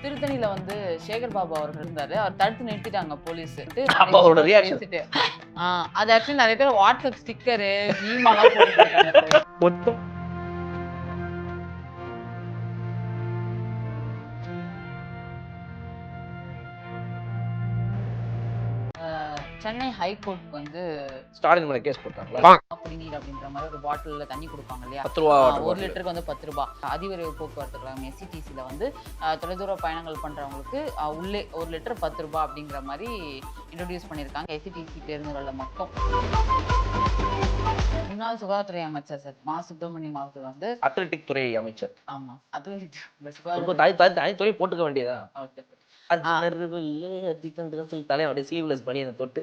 திருத்தணியில வந்து சேகர் பாபு அவர்கள் இருந்தாரு. அவர் தடுத்து நிறுத்திட்டாங்க போலீஸ். அப்ப அவரோட ரியாக்ஷன் அது ஆக்சுவலி நிறைய பேர் வாட்ஸ்அப் ஸ்டிக்கரு மீம் எல்லாம் போட்டுருக்காங்க. சென்னை ஹைகோர்ட் வந்து ஸ்டாலின் மேல கேஸ் போட்டாங்களா? குடிநீர் அப்படின்ற மாதிரி ஒரு பாட்டில்ல தண்ணி கொடுப்பாங்க இல்லையா, 10 ரூபா 1 லிட்டருக்கு வந்து 10 ரூபாய். அதிவிரைவு போக்குவரத்து கழகம் எஸ்சிடிசில வந்து தொலைதூர பயணங்கள் பண்றவங்களுக்கு உள்ளே 1 லிட்டர் 10 ரூபாய் அப்படிங்கிற மாதிரி இன்ட்ரோடியூஸ் பண்ணியிருக்காங்க எஸ்சிடிசி பேருந்துகளில் மட்டும். முன்னாள் சுகாதாரத்துறை அமைச்சர் சார் மா சுப்பிரமணியம் அவர்கள் வந்து அத்லெட்டிக் துறை அமைச்சர். ஆமா அது துறை போட்டுக்க வேண்டியதா? தலையை அப்படியே சீவ்லெஸ் பண்ணி அதை தொட்டு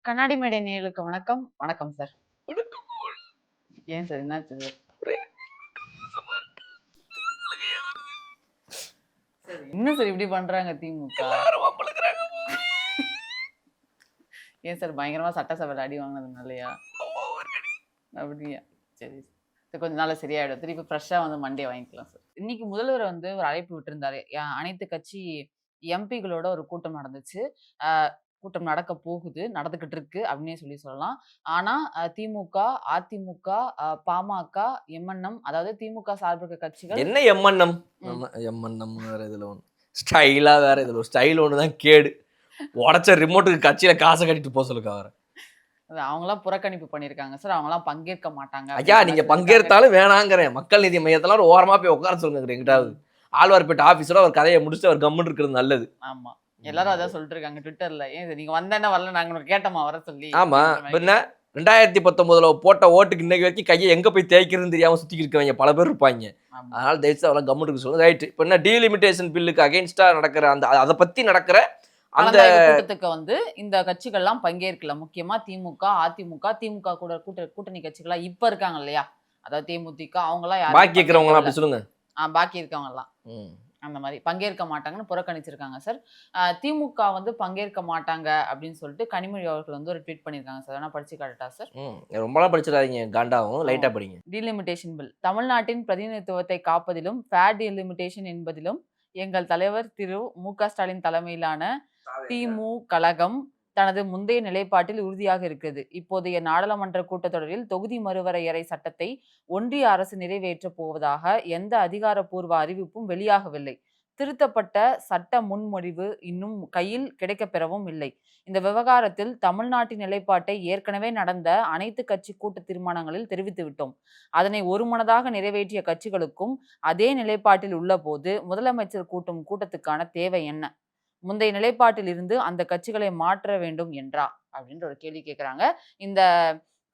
கண்ணாடி மேடை நேயர்களுக்கு வணக்கம். வணக்கம் சார். ஏன் சார் என்னாச்சு சார்? என்ன சார் இப்படி பண்றாங்க திமுக? ஏன் சார் பயங்கரமா சட்டசபையில் அடி வாங்கினதுனாலயா? அப்படியா? சரி சார், கொஞ்சம் நாள் சரியாயிடும். திருப்பி ஃப்ரெஷ்ஷாக வந்து மண்டே வாங்கிக்கலாம் சார். இன்னைக்கு முதல்வர் வந்து ஒரு அழைப்பு விட்டுருந்தாரு. அனைத்து கட்சி எம்பிகளோட ஒரு கூட்டம் நடந்துச்சு. கூட்டம் நடக்க போகுது, நடந்துகிட்டு இருக்கு அப்படின்னே சொல்லலாம். ஆனா திமுக, அதிமுக, பாமக, எம்என்எம், அதாவது திமுக சார்பு கட்சிகள் என்ன எம்என்எம் எம்என்எம் வேற இதுல ஒன்று ஸ்டைலா வேற இதுல ஒரு ஸ்டைல் ஒன்று தான் கேடு. உடச்ச ரிமோட்டுக்கு கட்சியில காசை கட்டிட்டு போக சொல்லுங்க. அவரை அவங்களாம் புறக்கணிப்பு பண்ணிருக்காங்க சார். அவங்களாம் பங்கேற்க மாட்டாங்க. ஐயா நீங்க பங்கேற்றாலும் வேணாங்கிறேன். மக்கள் நீதி மையத்தெல்லாம் ஒரு ஓரமா போய் உட்கார சொல்லுங்க. எங்கிட்டாவது ஆழ்வார்பேட்டை ஆபீஸோட ஒரு கதையை முடிச்சுட்டு அவர் கம்முன்னு இருக்கிறது நல்லது. ஆமா, எல்லாரும் அதான் சொல்லிட்டு இருக்காங்க ட்விட்டர்ல. ஏன் நீங்க வந்தா வரல, நாங்க கேட்டோமா வர சொல்லி. ஆமா, என்ன 2019 போட்ட ஓட்டுக்கு இன்னைக்கு வரைக்கும் கையை எங்க போய் தேய்க்கிறதுன்னு தெரியாம சுத்திக்கிட்டு இருக்கவங்க பல பேர் இருப்பாங்க. அதனால தயவுசெய்து அவெல்லாம் கம்முன்னு இருக்க சொல்லுங்க. ரைட். இப்போ என்ன டீலிமிட்டேஷன் பில்லுக்கு அகைன்ஸ்டா நடக்கிற அந்த அதை பத்தி நடக்கிற அந்த கூட்டத்துக்கு வந்து இந்த கட்சிகள்லாம் பங்கேற்கல. முக்கியமா திமுக, அதிமுக, திமுக கூட கூட்டணி கட்சிகளா இப்ப இருக்காங்க இல்லையா, அதாவது தேமுதிக, அவங்க எல்லாம் பாக்கி இருக்கிறவங்க அப்படி சொல்லுங்க. பாக்கி இருக்கவங்க எல்லாம் அந்த மாதிரி பங்கேற்க மாட்டாங்கன்னு புறக்கணிச்சிருக்காங்க சார். திமுக வந்து பங்கேற்க மாட்டாங்க அப்படின்னு சொல்லிட்டு கனிமொழி அவர்கள் வந்து ஒரு ட்வீட் பண்ணியிருக்காங்க சார். வேணா படிச்சு காட்டட்டா சார்? ரொம்பலாம் படிச்சிடாதீங்க, காண்டாவும் லைட்டா படிங்க. டீலிமிட்டேஷன் பில் தமிழ்நாட்டின் பிரதிநிதித்துவத்தை காப்பதிலும் ஃபேர் டீலிமிட்டேஷன் என்பதிலும் எங்கள் தலைவர் திரு மு.க. ஸ்டாலின் தலைமையிலான திமு கழகம் தனது முந்தைய நிலைப்பாட்டில் உறுதியாக இருக்கிறது. இப்போதைய நாடாளுமன்ற கூட்டத்தொடரில் தொகுதி மறுவரையறை சட்டத்தை ஒன்றிய அரசு நிறைவேற்றப் போவதாக எந்த அதிகாரப்பூர்வ அறிவிப்பும் வெளியாகவில்லை. திருத்தப்பட்ட சட்ட முன்மொழிவு இன்னும் கையில் கிடைக்கப்பெறவும் இல்லை. இந்த விவகாரத்தில் தமிழ்நாட்டின் நிலைப்பாட்டை ஏற்கனவே நடந்த அனைத்து கட்சி கூட்ட தீர்மானங்களில் தெரிவித்துவிட்டோம். அதனை ஒருமனதாக நிறைவேற்றிய கட்சிகளுக்கும் அதே நிலைப்பாட்டில் உள்ள போது முதலமைச்சர் கூட்டும் கூட்டத்துக்கான தேவை என்ன? முந்தைய நிலைப்பாட்டில் இருந்து அந்த கட்சிகளை மாற்ற வேண்டும் என்றா அப்படின்ற ஒரு கேள்வி கேட்குறாங்க. இந்த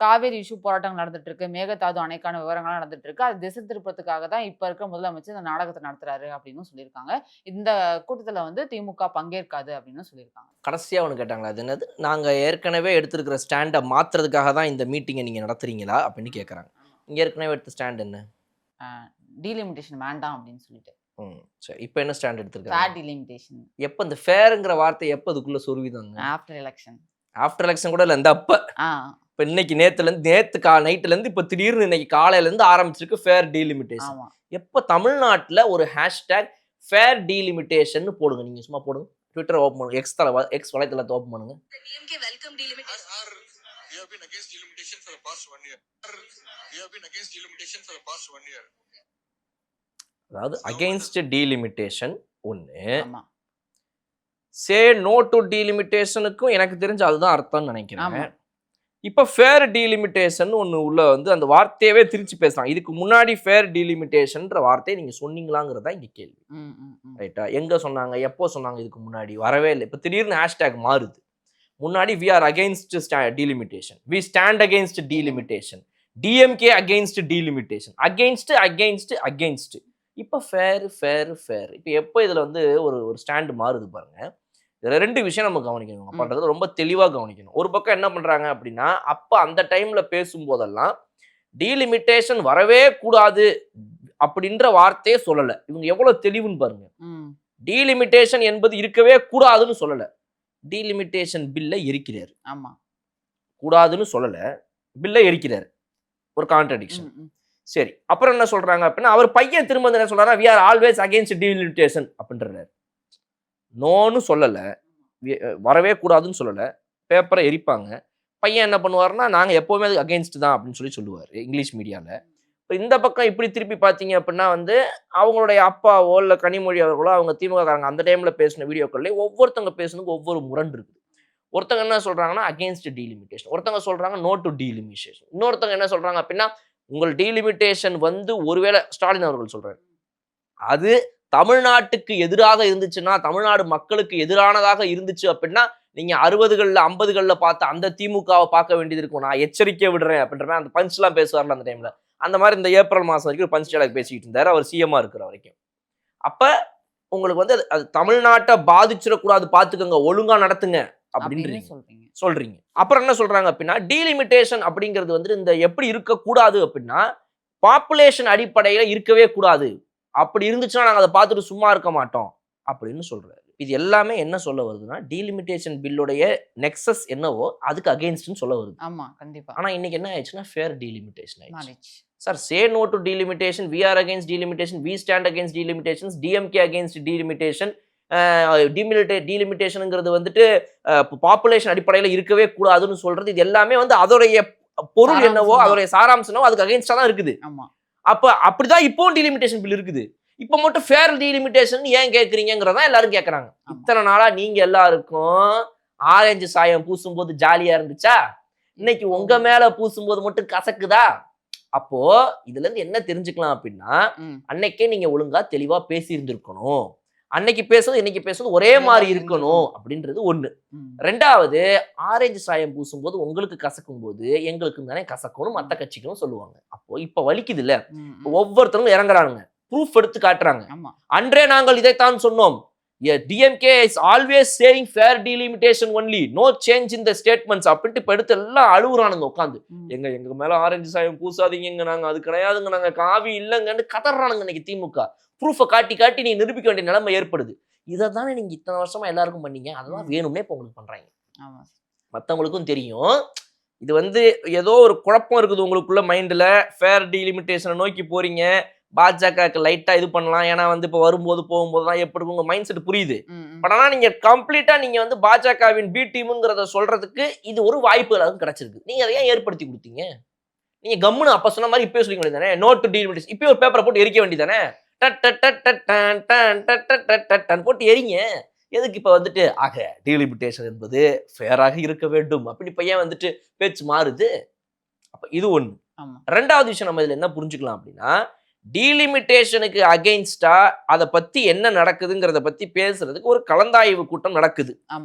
காவேரி இஷ்யூ போராட்டம் நடந்துட்டு இருக்கு, மேகதாது அணைக்கான விவரங்கள் நடந்துட்டு இருக்கு. அது திசை திருப்பத்துக்காக தான் இப்ப இருக்க முதலமைச்சர் இந்த நாடகத்தை நடத்துறாரு அப்படின்னு சொல்லியிருக்காங்க. இந்த கூட்டத்துல வந்து திமுக பங்கேற்காது அப்படின்னு சொல்லியிருக்காங்க. கடைசியா ஒன்று கேட்டாங்களா, அது என்னது, நாங்க ஏற்கனவே எடுத்திருக்கிற ஸ்டாண்டை மாத்துறதுக்காக தான் இந்த மீட்டிங்கை நீங்க நடத்துறீங்களா அப்படின்னு கேட்கறாங்க. இங்க ஏற்கனவே எடுத்த ஸ்டாண்ட் என்ன? டீலிமிட்டேஷன் வேண்டாம் அப்படின்னு சொல்லிட்டு. சரி, இப்போ என்ன ஸ்டாண்ட் எடுத்திருக்காங்க? Fair delimitation. எப்போ இந்த ஃபேர்ங்கிற வார்த்தை எப்போ அதுக்குள்ள சொருவிதாங்க? After election. ஆஃப்டர் எலெக்ஷன் கூட இல்லை, இந்த அப்போ இப்போ இன்னைக்கு நேற்று நைட்டுல இருந்து இப்போ திடீர்னு இன்னைக்கு காலையில இருந்து ஆரம்பிச்சிருக்கு ஃபேர் டீலிமிட்டேஷன். எப்போ தமிழ்நாட்டில் ஒரு ஹேஷ்டேக் ஃபேர் டீலிமிட்டேஷன் போடுங்க, நீங்க சும்மா போடுங்க. ட்விட்டர் ஓப்பன் பண்ணுங்க, எக்ஸ் வலைத்தளத்தை ஓப்பன் பண்ணுங்க. அதாவது அகைன்ஸ்ட் டீலிமிட்டேஷன் ஒன்று, சே நோ டு டீலிமிட்டேஷனுக்கும் எனக்கு தெரிஞ்சு அதுதான் அர்த்தம்னு நினைக்கிறேன். இப்போ ஃபேர் டீலிமிட்டேஷன் ஒன்று உள்ள வந்து அந்த வார்த்தையவே திரிச்சு பேசுறாங்க. இதுக்கு முன்னாடி ஃபேர் டீலிமிட்டேஷன்ற வார்த்தையை நீங்க சொன்னீங்களாங்கிறதா இங்க கேள்வி. ரைட்டா? எங்க சொன்னாங்க, எப்போ சொன்னாங்க? இதுக்கு முன்னாடி வரவே இல்லை. இப்போ திடீர்னு ஹேஷ்டேக் மாறுது. முன்னாடி we are against delimitation, we stand against delimitation, DMK against delimitation, against against against. இப்போ ஃபேர் ஃபேர் ஃபேர். இப்போ எப்போ இதில் வந்து ஒரு ஸ்டாண்டு மாறுது பாருங்க. இதில் 2 விஷயம் நம்ம கவனிக்கணும். பண்ணுறது ரொம்ப தெளிவாக கவனிக்கணும். ஒரு பக்கம் என்ன பண்ணுறாங்க அப்படின்னா, அப்போ அந்த டைமில் பேசும்போதெல்லாம் டீலிமிட்டேஷன் வரவே கூடாது அப்படின்ற வார்த்தையே சொல்லலை. இவங்க எவ்வளோ தெளிவுன்னு பாருங்க. டீலிமிட்டேஷன் என்பது இருக்கவே கூடாதுன்னு சொல்லலை, டீலிமிட்டேஷன் பில்லை இருக்கிறார். ஆமா, கூடாதுன்னு சொல்லலை, பில்லை எரிக்கிறாரு. ஒரு கான்ட்ரடிக்ஷன். சரி, அப்புறம் என்ன சொல்றாங்க அப்படின்னா, அவர் பையன் திரும்ப வந்து என்ன சொல்றாரு, we are always against delimitation அப்படின்றாரு. நோன்னு சொல்லல, வரவே கூடாதுன்னு சொல்லல, பேப்பரை எரிப்பாங்க. பையன் என்ன பண்ணுவாருன்னா, நாங்க எப்பவுமே அதுக்கு அகைன்ஸ்ட் தான் அப்படின்னு சொல்லுவாரு இங்கிலீஷ் மீடியால. இப்போ இந்த பக்கம் இப்படி திருப்பி பார்த்தீங்க அப்படின்னா வந்து, அவங்களுடைய அப்பாவோ இல்லை கனிமொழி அவர்களோ அவங்க திமுககாரங்க அந்த டைம்ல பேசின வீடியோக்கள்லேயே ஒவ்வொருத்தவங்க பேசுனதுக்கு ஒவ்வொரு முரண் இருக்குது. ஒருத்தவங்க என்ன சொல்றாங்கன்னா அகெயின்ஸ்ட் டீலிமிட்டேஷன், ஒருத்தவங்க சொல்றாங்க நோ டு டீலிமிட்டேஷன், இன்னொருத்தவங்க என்ன சொல்றாங்க அப்படின்னா உங்கள் டீலிமிட்டேஷன் வந்து ஒருவேளை ஸ்டாலின் அவர்கள் சொல்றாரு அது தமிழ்நாட்டுக்கு எதிராக இருந்துச்சுன்னா, தமிழ்நாடு மக்களுக்கு எதிரானதாக இருந்துச்சு அப்படின்னா நீங்க 60களில் 50களில் பார்த்த அந்த திமுகவை பார்க்க வேண்டியது இருக்கும், நான் எச்சரிக்கை விடுறேன் அப்படின்ற அந்த பஞ்ச் எல்லாம் பேசுவார்ல அந்த டைம்ல. அந்த மாதிரி இந்த ஏப்ரல் மாசம் வரைக்கும் பஞ்ச் டயலாக் பேசிக்கிட்டு இருந்தாரு அவர் சிஎம்மா இருக்கிற வரைக்கும். அப்ப உங்களுக்கு வந்து அது தமிழ்நாட்டை பாதிச்சிடக்கூடாது, பாத்துக்கோங்க, ஒழுங்கா நடத்துங்க அப்படின்னு சொல்றீங்க. அப்புறம் என்ன சொல்றாங்க அப்படின்னா டீலிமிட்டேஷன் அப்படிங்கிறது வந்து இந்த எப்படி இருக்கக்கூடாது அப்படின்னா பாப்புலேஷன் அடிப்படையில இருக்கவே கூடாது, அப்படி இருந்துச்சுன்னா நாங்க அதை பார்த்துட்டு சும்மா இருக்க மாட்டோம் அப்படின்னு சொல்றாரு. இது எல்லாமே என்ன சொல்ல வருதுன்னா டீலிமிட்டேஷன் பில்லுடைய நெக்ஸஸ் என்னவோ அதுக்கு அகைன்ஸ்ட்னு சொல்ல வருது. ஆமா, கண்டிப்பா. ஆனா இன்னைக்கு என்ன ஆயிடுச்சுன்னா ஃபேர் டீலிமிட்டேஷன் ஆயிடுச்சு. Sir, say no to delimitation, we are against delimitation, we stand against delimitations, DMK against delimitation. டீலிமிட்டேஷனுங்கிறது வந்துட்டு பாப்புலேஷன் அடிப்படையில் இருக்கவே கூடாதுன்னு சொல்றது, இது எல்லாமே வந்து அதோடைய பொருள் என்னவோ அதோடைய சாராம்சம் அதுக்கு அகைன்ஸ்டா தான் இருக்குது. அப்ப அப்படிதான் இப்போவும் டீலிமிட்டேஷன் பில் இருக்குது. இப்ப மட்டும் ஃபேர் டீலிமிட்டேஷன் ஏன் கேக்குறீங்கிறதா எல்லாரும் கேக்குறாங்க. இத்தனை நாளா நீங்க எல்லாருக்கும் ஆரஞ்சு சாயம் பூசும்போது ஜாலியா இருந்துச்சா, இன்னைக்கு உங்க மேல பூசும்போது மட்டும் கசக்குதா? அப்போ இதுல இருந்து என்ன தெரிஞ்சுக்கலாம் அப்படின்னா அன்னைக்கே நீங்க ஒழுங்கா தெளிவா பேசி இருந்திருக்கணும், அன்னைக்கு பேசுறது இன்னைக்கு பேசுறது ஒரே மாதிரி இருக்கணும் அப்படின்றது ஒண்ணு. ரெண்டாவது, ஆரஞ்சு சாயம் பூசும்போது உங்களுக்கு கசக்கும் போது எங்களுக்கு தானே கசக்கணும், மத்த கட்சிகளும் சொல்லுவாங்க. அப்போ இப்ப வலிக்குது இல்ல, ஒவ்வொருத்தரும் இறங்குறாங்க, ப்ரூஃப் எடுத்து காட்டுறாங்க. அன்றே நாங்கள் இதைத்தான் சொன்னோம், DMK is always saying fair delimitation only, no change in the statements அப்படின்ட்டு இப்ப எடுத்து எல்லாம் அழுகுறானுங்க உட்காந்து. எங்க மேல ஆரஞ்சு சாயம் பூசாதீங்க, நாங்க அது கிடையாதுங்க, நாங்க காவி இல்லைங்கன்னு கதறானுங்க. இன்னைக்கு திமுக ப்ரூஃபை காட்டி காட்டி நீ நிரூபிக்க வேண்டிய நிலைமை ஏற்படுது. இதை தானே நீங்க இத்தனை வருஷமா எல்லாருக்கும் பண்ணீங்க, அதெல்லாம் வேணும்னே இப்ப உங்களுக்கு பண்றாங்க. மற்றவங்களுக்கும் தெரியும் இது வந்து ஏதோ ஒரு குழப்பம் இருக்குது உங்களுக்குள்ள மைண்ட்ல, ஃபேர் டீலிமிட்டேஷனை நோக்கி போறீங்க, பாஜகக்கு லைட்டா இது பண்ணலாம், ஏன்னா வந்து இப்ப வரும்போது போகும்போது தான் எப்படி உங்க மைண்ட் செட் புரியுது. பட் ஆனா நீங்க கம்ப்ளீட்டா நீங்க வந்து பாஜகவின் பி டீம்ங்கிறத சொல்றதுக்கு இது ஒரு வாய்ப்பு எல்லாருக்கும் கிடைச்சிருக்கு. நீங்க அதை ஏன் ஏற்படுத்தி கொடுத்தீங்க? நீங்க கம்முன்னு அப்ப சொன்ன மாதிரி இப்பயே சொல்லிக்க வேண்டியதானே, நோட் டு டீலிமிட்டேஷன் இப்பயே ஒரு பேப்பரை போட்டு எரிக்க வேண்டியதானே, போட்டு எரிங்க. எதுக்கு இப்ப வந்துட்டு ஆக டீலிமிட்டேஷன் என்பது ஃபேராக இருக்க வேண்டும் அப்படி இப்ப ஏன் வந்துட்டு பேச்சு மாறுது? அப்ப இது ஒண்ணு. ரெண்டாவது விஷயம் நம்ம இதுல என்ன புரிஞ்சுக்கலாம் அப்படின்னா, டீலிமிட்டேஷனுக்கு அகைன்ஸ்டா அதை பத்தி என்ன நடக்குதுங்கிறத பத்தி பேசுறதுக்கு ஒரு கலந்தாய்வு கூட்டம் நடக்குது.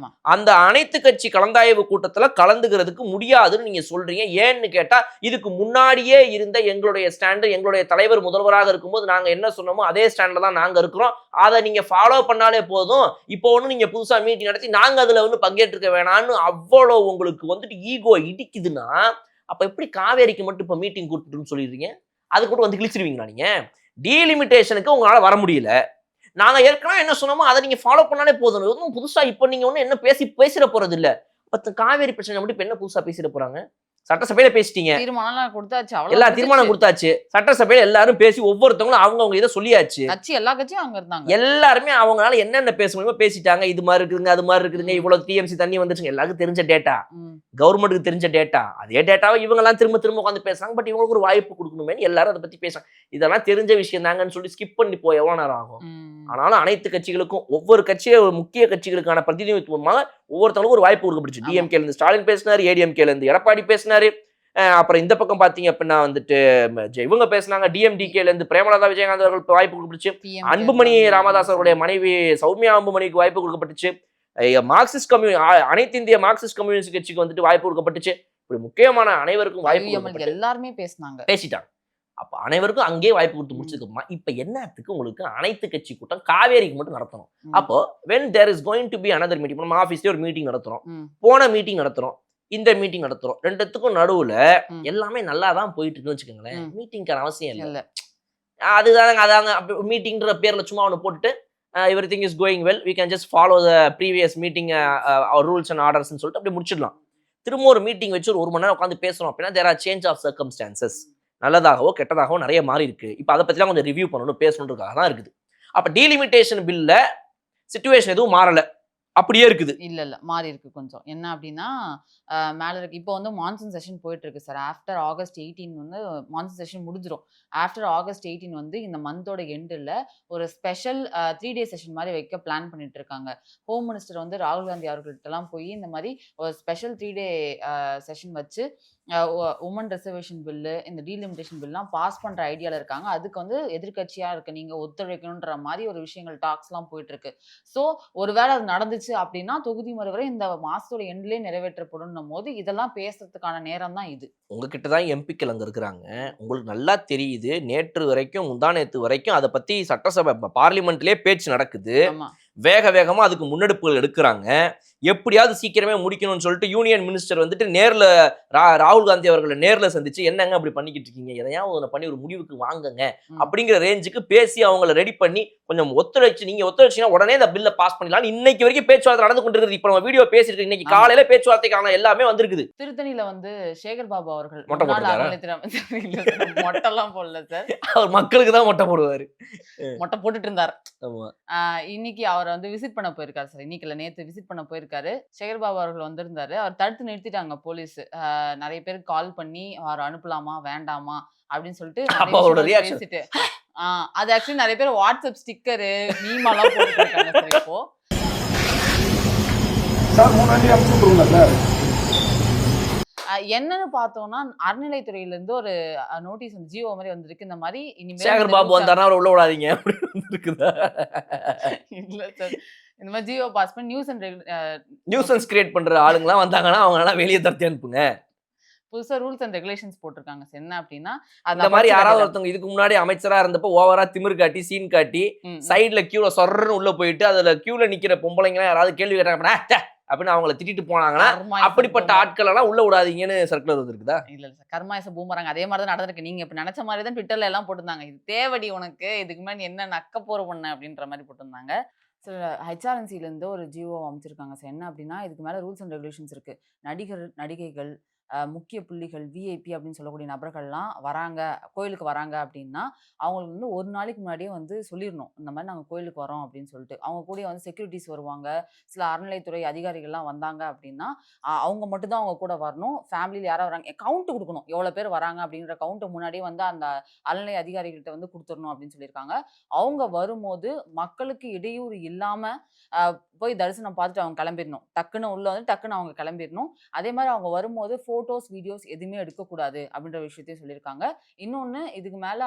அந்த அனைத்து கட்சி கலந்தாய்வு கூட்டத்துல கலந்துக்கிறதுக்கு முடியாதுன்னு நீங்க சொல்றீங்க. ஏன்னு கேட்டா இதுக்கு முன்னாடியே இருந்த எங்களுடைய ஸ்டாண்டு, எங்களுடைய தலைவர் முதல்வராக இருக்கும்போது நாங்க என்ன சொன்னோமோ அதே ஸ்டாண்ட்ல தான் நாங்க இருக்கிறோம், அதை நீங்க ஃபாலோ பண்ணாலே போதும், இப்போ ஒண்ணு நீங்க புதுசா மீட்டிங் நடத்தி நாங்க அதுல வந்து பங்கேற்றுக்க வேணாம்னு அவ்வளவு உங்களுக்கு வந்துட்டு ஈகோ இடிக்குதுன்னா, அப்ப எப்படி காவேரிக்கு மட்டும் இப்ப மீட்டிங் கூப்பிட்டுன்னு சொல்லிடுறீங்க? அது கூட வந்து கிழிச்சிருவீங்களா? நீங்க டீலிமிட்டேஷனுக்கு உங்களால வர முடியல, நாங்க ஏற்கனவே என்ன சொன்னோமோ அதை நீங்க ஃபாலோ பண்ணாலே போதும், ஒன்றும் புதுசா இப்ப நீங்க ஒண்ணு என்ன பேசிட போறது இல்ல. அப்ப காவேரி பிரச்சனை மட்டும் இப்ப என்ன புதுசா பேசிட போறாங்க? சட்டசபையில பேசிட்டீங்க, எல்லா தீர்மானம் கொடுத்தாச்சு, சட்டசபையில எல்லாரும் பேசி ஒவ்வொருத்தவங்களும் அவங்க இதை சொல்லியாச்சு, எல்லா கட்சியும் அங்க இருந்தாங்க, எல்லாருமே அவங்களால என்னென்ன பேச முடியுமோ பேசிட்டாங்க. இது மாதிரி இருக்குதுங்க, அது மாதிரி இருக்குதுங்க, இவ்வளவு டிஎம்சி தண்ணி வந்துருச்சுங்க, எல்லாருக்கும் தெரிஞ்ச டேட்டா, கவர்மெண்ட்டுக்கு தெரிஞ்ச டேட்டா, அதே டேட்டாவை இவங்க எல்லாம் திரும்ப திரும்ப உட்காந்து பேசுறாங்க. பட் இவங்களுக்கு ஒரு வாய்ப்பு கொடுக்கணுமே எல்லாரும் அதை பத்தி பேசுறாங்க. இதெல்லாம் தெரிஞ்ச விஷயம் தாங்கன்னு சொல்லி ஸ்கிப் பண்ணி போய் எவ்வளவு நேரம் ஆகும்? ஆனாலும் அனைத்து கட்சிகளுக்கும் ஒவ்வொரு கட்சியை முக்கிய கட்சிகளுக்கான பிரதிநிதித்துவமாக ஒவ்வொருத்தவங்களுக்கும் ஒரு வாய்ப்பு கொடுக்கப்பட்டுச்சு. டிஎம்கேல இருந்து ஸ்டாலின் பேசினாரு, ஏடிஎம்கேல இருந்து எடப்பாடி பேசினாரு, அப்புறம் இந்த பக்கம் பாத்தீங்க அப்படின்னா வந்துட்டு இவங்க பேசினாங்க, டிஎம்டிகேல இருந்து பிரேமலதா விஜயகாந்த் அவர்களுக்கு வாய்ப்பு கொடுக்கப்பட்டுச்சு, அன்புமணி ராமதாஸ் அவருடைய மனைவி சௌமியா அன்புமணிக்கு வாய்ப்பு கொடுக்கப்பட்டுச்சு, மார்க்சிஸ்ட் அனைத்து இந்திய மார்க்சிஸ்ட் கம்யூனிஸ்ட் கட்சிக்கு வந்துட்டு வாய்ப்பு கொடுக்கப்பட்டுச்சு. இப்படி முக்கியமான அனைவருக்கும் வாய்ப்பு எல்லாருமே பேசிட்டாங்க. அப்ப அனைவருக்கும் அங்கே வாய்ப்பு கொடுத்து முடிச்சதுக்கு இப்ப என்னத்துக்கு உங்களுக்கு அனைத்து கட்சி கூட்டம் காவேரிக்கு மட்டும் நடத்தணும்? அப்போ when there is going to be another meeting, நம்ம ஆபீஸ்லயே ஒரு மீட்டிங் நடத்துறோம், போன மீட்டிங் நடத்துறோம், இந்த மீட்டிங் நடத்துறோம், ரெண்டுத்துக்கும் நடுவுல எல்லாமே நல்லா தான் போயிட்டு இருக்குன்னு வச்சுக்கோங்களேன், மீட்டிங்கான அவசியம் இல்லை. அதுதாங்க அதாங்க மீட்டிங்ன்ற பேர்ல சும்மா ஒன்று போட்டுட்டு everything is going well, we can just follow the previous meeting rules and orders சொல்லிட்டு அப்படி முடிச்சிடலாம். திரும்ப ஒரு மீட்டிங் வச்சு ஒரு 1 மணி நேரம் உட்காந்து பேசுறோம் அப்படின்னா there are change of circumstances, நல்லதாகவோ கெட்டதாகவோ நிறைய மாறி இருக்கு. இப்போ அதை பத்திலாம் கொஞ்சம் ரிவ்யூ பண்ணணும் பேசணுன்றதுக்காக தான் இருக்குது. அப்ப டீலிமிட்டேஷன் பில்ல சிச்சுவேஷன் எதுவும் மாறல, அப்படியே இருக்குது. இல்ல மாறி இருக்கு கொஞ்சம். என்ன அப்படின்னா மேல இருக்கு. இப்போ வந்து மான்சூன் செஷன் போயிட்டு இருக்கு சார். ஆஃப்டர் ஆகஸ்ட் 18 வந்து மான்சூன் செஷன் முடிஞ்சிரும். ஆஃப்டர் ஆகஸ்ட் 18 வந்து இந்த மந்தோட எண்டுல ஒரு ஸ்பெஷல் 3 டே செஷன் மாதிரி வைக்க பிளான் பண்ணிட்டு இருக்காங்க. ஹோம் மினிஸ்டர் வந்து ராகுல் காந்தி அவர்கள்ட்டலாம் போய் இந்த மாதிரி ஒரு ஸ்பெஷல் 3 டே செஷன் வச்சு உமன் ரிசர்வேஷன் பில்லு, இந்த டீலிமிட்டேஷன் பில்லாம் பாஸ் பண்ற ஐடியால இருக்காங்க. அதுக்கு வந்து எதிர்க்கட்சியா இருக்க நீங்க ஒத்துழைக்கணுன்ற மாதிரி ஒரு விஷயங்கள் டாக்ஸ்லாம் போயிட்டு இருக்கு. ஸோ ஒருவேளை அது நடந்துச்சு அப்படின்னா தொகுதி மறுவரை இந்த மாசத்தோட எண்ட்லயே நிறைவேற்றப்படும்னும் போது இதெல்லாம் பேசுறதுக்கான நேரம் தான் இது. உங்ககிட்ட தான் எம்பிக்கள் அங்க இருக்கிறாங்க. உங்களுக்கு நல்லா தெரியுது. நேற்று வரைக்கும் முந்தாநேத்து வரைக்கும் அதை பத்தி சட்டசபை பார்லிமெண்ட்லயே பேச்சு நடக்குது. ஆமா. வேக வேகமா அதுக்கு முன்னெடுப்புகள் எடுக்கிறாங்க. எப்படியாவது சீக்கிரமே முடிக்கணும்னு சொல்லிட்டு யூனியன் மினிஸ்டர் வந்துட்டு நேர்ல ராகுல் காந்தி அவர்களை நேர்ல சந்திச்சு என்னங்க அப்படி பண்ணிக்கிட்டு இருக்கீங்க, எதையாவது ஒன்று பண்ணி ஒரு முடிவுக்கு வாங்குங்க அப்படிங்கிற ரேஞ்சுக்கு பேசி அவங்கள ரெடி பண்ணி கொஞ்சம் ஒத்துழைச்சு, நீங்க ஒத்துழைச்சீங்கன்னா உடனே இந்த பில்லை பாஸ் பண்ணிடலாம். இன்னைக்கு வரைக்கும் பேச்சுவார்த்தை நடந்து கொண்டிருக்குது. இப்ப நம்ம வீடியோ பேசிட்டு இன்னைக்கு காலையில பேச்சுவார்த்தைக்கான எல்லாமே வந்திருக்குது. திருத்தணியில வந்து சேகர் பாபு அவர்கள் மொட்டை போட்டுட்டாரா? மொட்டெல்லாம் போடல சார். அவர் மக்களுக்கு தான் மொட்டை போடுவாரு. மொட்டை போட்டுட்டு இருந்தார். ஆமா. இன்னைக்கு அவர் வந்து விசிட் பண்ண போயிருக்காரு சார். இன்னைக்கு இல்ல நேத்து விசிட் பண்ண போயிருக்காரு. சேகர் பாபு அவர்கள் வந்திருந்தாரு. அவர் தடுத்து நிறுத்திட்டாங்க போலீஸ். நிறைய பேருக்கு கால் பண்ணி அவர் அனுப்பலாமா வேண்டாமா அப்படின்னு சொல்லிட்டு அப்ப அவரோட ரியாக்ஷன் பேசிட்டு அது ஆக்சுவலி நிறைய பேர் வாட்ஸ்அப் ஸ்டிக்கரு மீமெல்லாம் போட்டுட்டு இருக்காங்க சார். இப்போ என்னன்னு பார்த்தோம்னா அறநிலைத்துறையில இருந்து ஒரு நோட்டீஸ் வந்து ஜியோ மாதிரி வந்திருக்கு. இந்த மாதிரி சேகர் பாபு வந்தாருன்னா அவரை உள்ள விடாதீங்க இருக்குதா? இல்ல சார், இந்த மாதிரி ஜியோ பாஸ் பண்ணி நியூசன்ஸ் கிரியேட் பண்ற ஆளுங்கலாம் வந்தாங்கன்னா அவங்க எல்லாம் வெளியே தரத்தி அனுப்புங்க. புதுசா ரூல்ஸ் அண்ட் ரெகுலேஷன்ஸ் போட்டிருக்காங்க. என்ன அப்படின்னா அந்த மாதிரி யாராவது ஒருத்தவங்க இதுக்கு முன்னாடி அமைச்சரா இருந்தப்போ ஓவரா திமிர் காட்டி சீன் காட்டி சைடுல கியூல சொர்றன்னு உள்ள போயிட்டு அதுல கியூல நிக்கிற பொம்பளைங்க யாராவது கேள்வி கேட்டாங்க அப்படின்னு அவங்கள திட்டிட்டு போனாங்கன்னா அப்படிப்பட்ட ஆட்கள் எல்லாம் உள்ள விடாதீங்கன்னு சர்க்குலர் வந்திருக்குதா? இல்ல சார், கர்மாயச பூமராங்க அதே மாதிரி தான் நடந்திருக்கு. நீங்க இப்ப நினைச்ச மாதிரி தான் ட்விட்டர்ல எல்லாம் போட்டிருந்தாங்க. இது தேவடி உனக்கு, இதுக்கு முன்னாடி என்ன நக்க போற பண்ண அப்படின்ற மாதிரி போட்டிருந்தாங்க. ஹெச்ஆர்என்சில இருந்து ஒரு ஜியோ அமைச்சிருக்காங்க சார். என்ன அப்படின்னா இதுக்கு மேல ரூல்ஸ் அண்ட் ரெகுலேஷன்ஸ் இருக்கு. நடிகைகள் முக்கிய புள்ளிகள் விஐபி அப்படின்னு சொல்லக்கூடிய நபர்கள்லாம் வராங்க, கோயிலுக்கு வராங்க அப்படின்னா அவங்களுக்கு வந்து ஒரு நாளைக்கு முன்னாடியே வந்து சொல்லிடணும், இந்த மாதிரி நாங்கள் கோயிலுக்கு வரோம் அப்படின்னு சொல்லிட்டு. அவங்க கூட வந்து செக்யூரிட்டிஸ் வருவாங்க. சில அறநிலைத்துறை அதிகாரிகள்லாம் வந்தாங்க அப்படின்னா அவங்க மட்டும்தான் அவங்க கூட வரணும். ஃபேமிலியில் யாராவது வராங்க கவுண்ட் கொடுக்கணும், எவ்வளோ பேர் வராங்க அப்படிங்கிற கவுண்ட்டை முன்னாடியே வந்து அந்த அறநிலை அதிகாரிகள்கிட்ட வந்து கொடுத்துடணும் அப்படின்னு சொல்லியிருக்காங்க. அவங்க வரும்போது மக்களுக்கு இடையூறு இல்லாமல் போய் தரிசனம் பார்த்துட்டு அவங்க கிளம்பிடணும். டக்குன்னு உள்ள வந்து டக்குன்னு அவங்க கிளம்பிடணும். அதே மாதிரி அவங்க வரும்போது ஃபோட்டோஸ் வீடியோஸ் எதுவுமே எடுக்கக்கூடாது அப்படின்ற விஷயத்தையும் சொல்லியிருக்காங்க. இன்னொன்று, இதுக்கு மேலே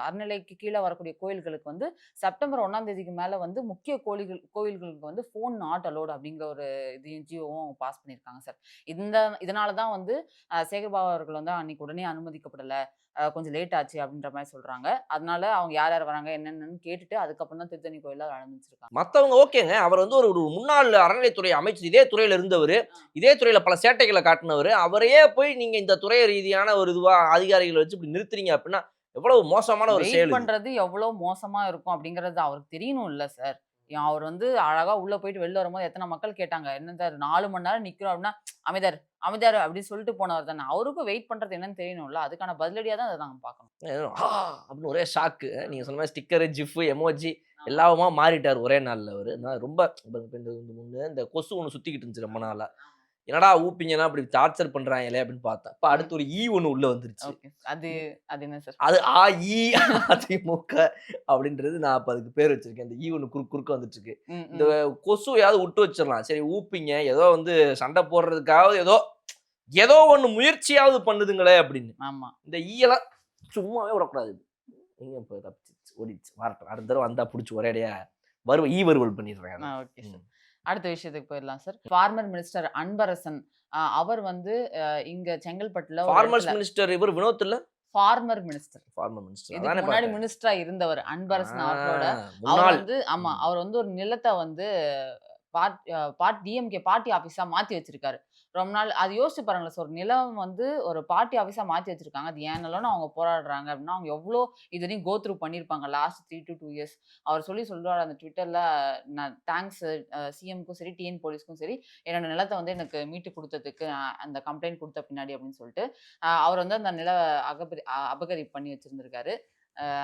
அறநிலைக்கு கீழே வரக்கூடிய கோயில்களுக்கு வந்து செப்டம்பர் 1ஆம் தேதிக்கு மேலே வந்து முக்கிய கோயில்களுக்கு வந்து ஃபோன் நாட் அலோடு அப்படிங்கிற ஒரு இதையும் ஜியோவும் பாஸ் பண்ணியிருக்காங்க சார். இதனால தான் வந்து சேகர்பாபு அவர்கள் வந்து அன்னைக்கு உடனே அனுமதிக்கப்படலை, கொஞ்சம் லேட் ஆச்சு அப்படின்ற மாதிரி சொல்றாங்க. அதனால அவங்க யார் யார் வராங்க என்னென்னு கேட்டுட்டு அதுக்கப்புறம் தான் திருத்தணி கோயில ஆரம்பிச்சிருக்காங்க. மற்றவங்க ஓகேங்க, அவர் வந்து ஒரு முன்னாள் அறநிலைத்துறை அமைச்சர், இதே துறையில இருந்தவர், இதே துறையில பல சேட்டைகளை காட்டினவர், அவரையே போய் நீங்க இந்த துறை ரீதியான ஒரு இதுவா அதிகாரிகளை வச்சு இப்படி நிறுத்துறீங்க அப்படின்னா எவ்வளவு மோசமான ஒரு செயல் பண்றது, எவ்வளவு மோசமா இருக்கும் அப்படிங்கறது அவருக்கு தெரியணும் இல்ல சார். அவர் வந்து அழகா உள்ள போயிட்டு வெளில வரும்போது எத்தனை மக்கள் கேட்டாங்க, என்ன சார் 4 மணி நேரம் நிக்கிறோம் அப்படின்னா அமைதார் அமைதார் அப்படின்னு சொல்லிட்டு போனவர் தானே. அவருக்கும் வெயிட் பண்றது என்னன்னு தெரியணும்ல, அதுக்கான பதிலடியா தான் அதை நாங்க பார்க்கணும். அப்படின்னு ஒரே ஷாக்கு. நீங்க சொன்ன மாதிரி ஸ்டிக்கரு ஜிஃப் எமோஜி எல்லாமா மாறிட்டார் ஒரே நாள்ல. அவரு ரொம்ப இந்த கொசு ஒண்ணு சுத்திக்கிட்டு இருந்துச்சு ரொம்ப நாளா. என்னடா ஊப்பிங்கன்னா அப்படி டார்ச்சர் பண்றாங்களே அப்படின்னு பார்த்தேன். அப்ப அடுத்து ஒரு ஒண்ணு உள்ள வந்துருச்சு. அது என்ன சார், அது அதிமுக அப்படின்றது நான் அப்ப அதுக்கு பேர் வச்சிருக்கேன். இந்த ஒண்ணு குறுக்க வந்துட்டு இருக்கு. இந்த கொசுவையாவது விட்டு வச்சிடலாம், சரி ஊப்பிங்க ஏதோ வந்து சண்டை போடுறதுக்காவது ஏதோ ஒண்ணு முயற்சியாவது பண்ணுதுங்களே அப்படின்னு. ஆமா, இந்த ஈயெல்லாம் சும்மாவே விடக்கூடாது. நீங்க இப்ப தப்பிச்சு ஓடிச்சு வரட்டும், அடுத்த தடவை வந்தா பிடிச்சி ஒரேடியா வருவல் பண்ணிடுறாங்க. அடுத்த விஷயத்துக்கு போயிடலாம் சார். ஃபார்மர் மினிஸ்டர் அன்பரசன் அவர் வந்து இங்க செங்கல்பட்டுல ஃபார்மர்ஸ் மினிஸ்டர் இவர் வினோத் இல்ல, ஃபார்மர் மினிஸ்டர் இதுக்கு முன்னாடி மினிஸ்டரா இருந்தவர் அன்பரசன் அவரோட. அவர் வந்து ஆமா, அவர் வந்து ஒரு நிலத்தை வந்து டிஎம்கே பார்ட்டி ஆபீஸா மாத்தி வச்சிருக்காரு. ரொம்ப நாள் அது யோசிச்சு பாருங்களேன் சார். ஒரு நிலம் வந்து ஒரு பார்ட்டி ஆஃபீஸா மாத்தி வச்சிருக்காங்க. அது ஏன் நிலம்னு அவங்க போராடுறாங்க அப்படின்னா, அவங்க எவ்ளோ இதுவரையும் கோ த்ரூ பண்ணியிருப்பாங்க. Last 3 to 2 years. அவர் சொல்றாரு அந்த ட்விட்டர்ல, நான் தேங்க்ஸ் சிஎம்க்கும் சரி, டிஎன் போலீஸ்க்கும் சரி, என்னோட நிலத்த வந்து எனக்கு மீட்டு குடுத்ததுக்கு, அந்த கம்ப்ளைண்ட் குடுத்த பின்னாடி அப்படின்னு சொல்லிட்டு, அவர் வந்து அந்த நில அபகரிப்பு பண்ணி வச்சிருந்திருக்காரு.